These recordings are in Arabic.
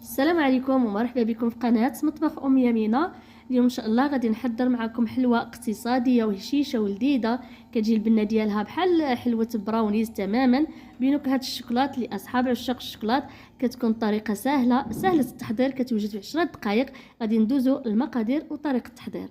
السلام عليكم ومرحبا بكم في قناة مطبخ ام يمينة. اليوم ان شاء الله غادي نحضر معكم حلوه اقتصاديه وهشيشه ولذيذه. كتجي البنه ديالها بحال حلوه براونيز تماما بنكهه الشوكولات لاصحاب عشاق الشوكولات. كتكون طريقه سهله التحضير، كتوجد في 10 دقائق. غادي ندوزو المقادير وطريقه التحضير.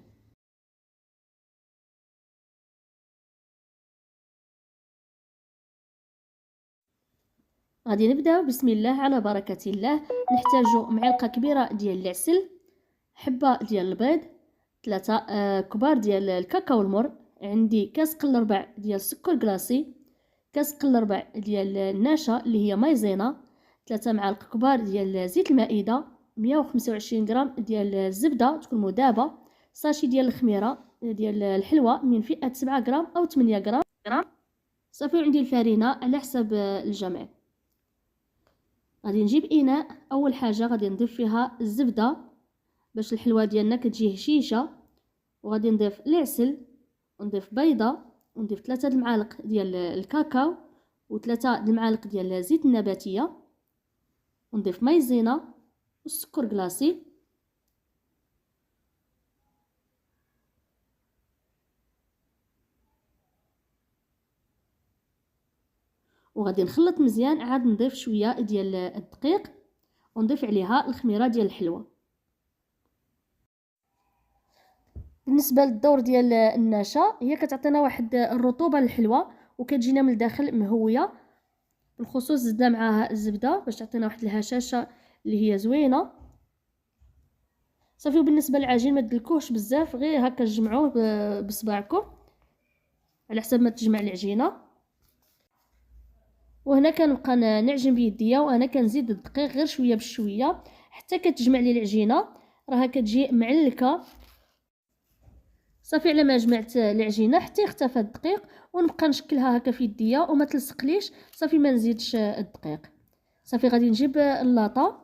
غادي نبداو بسم الله على بركه الله. نحتاج معلقه كبيره ديال العسل، حبه ديال البيض، 3 كبار ديال الكاكاو المر، عندي كاس قل ربع ديال السكر كلاصي، كاس قل ربع ديال النشا اللي هي مايزينا، 3 معالق كبار ديال زيت المائده، 125 غرام ديال الزبده تكون مذابه، ساشي ديال الخميره ديال الحلوه من فئه 7 غرام او 8 غرام. صافي عندي الفرينه على حسب الجمع. غادي نجيب اناء، اول حاجه غادي نضيف فيها الزبده باش الحلوه ديالنا كتجي هشيشه، وغادي نضيف العسل ونضيف بيضه ونضيف 3 المعالق ديال الكاكاو و3 المعالق ديال الزيت النباتيه، ونضيف مايزينا والسكر كلاصي. وغادي نخلط مزيان، عاد نضيف شويه ديال الدقيق ونضيف عليها الخميره ديال الحلوه. بالنسبه للدور ديال النشا، هي كتعطينا واحد الرطوبه للحلوه وكتجينا من الداخل مهويه، بالخصوص زدنا معاها الزبده باش تعطينا واحد الهشاشه اللي هي زوينه. صافي. وبالنسبه للعجين ما تدلكوهش بزاف، غير هكا تجمعوه بصباعكم على حسب ما تجمع العجينه. وهنا كنبقى نعجن بيديا، وانا كنزيد الدقيق غير شويه بشويه حتى كتجمع لي العجينه، راها كتجي معلكه. صافي. على ما جمعت العجينه حتى اختفى الدقيق، ونبقى نشكلها هكا في يديا وما تلصقليش. صافي ما نزيدش الدقيق. صافي. غادي نجيب اللاطه،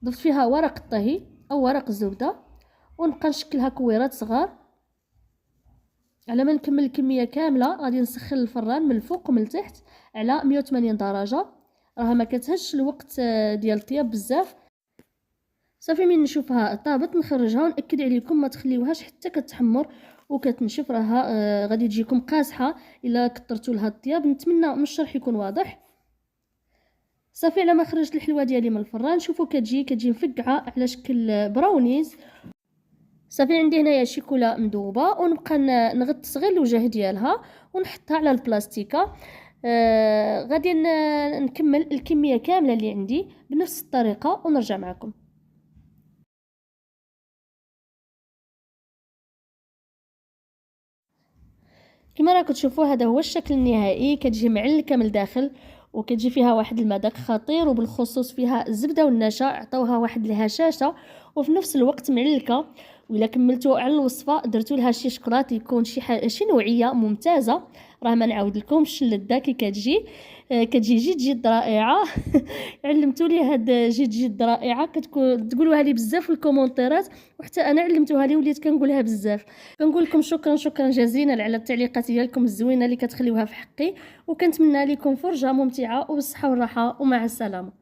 ضفت فيها ورق الطهي او ورق الزبده، ونبقى نشكلها كويرات صغار. على ما نكمل الكميه كامله غادي نسخن الفران من الفوق ومن التحت على 180 درجه، راها ما كتهش الوقت ديال الطياب بزاف. صافي. من نشوفها طابت نخرجها، ونأكد عليكم ما تخليوهاش حتى كتحمر وكتنشف، راها غادي تجيكم قاصحه الا كثرتوا لها الطياب. نتمنى من الشرح يكون واضح. صافي. على ما خرجت الحلوه ديالي من الفران، شوفوا كتجي مفقعه على شكل براونيز. صافي. عندي هنايا شيكولا مذوبه، ونبقى نغطس غير الوجه ديالها ونحطها على البلاستيكه. غادي نكمل الكميه كامله اللي عندي بنفس الطريقه ونرجع معكم. كما راكم تشوفوا هذا هو الشكل النهائي. كتجي معلكه من الداخل وكتجي فيها واحد المذاق خطير، وبالخصوص فيها الزبده والنشا عطاوها واحد الهشاشه وفي نفس الوقت معلكه. وإلا كملتوا على الوصفه درتوا لها شي شكلاط يكون شي نوعيه ممتازه، راه ما نعاود لكمش اللذه كي كتجي. كتجي جد رائعه. علمتوا لي هاد جد رائعه، كتكون تقولوها لي بزاف في الكومونتيرات، وحتى انا علمتوها لي وليت كنقولها بزاف. كنقول لكم شكرا جزيلا على التعليقات ديالكم الزوينه اللي كتخليوها في حقي، وكنتمنى لكم فرجه ممتعه وبالصحه والراحه ومع السلامه.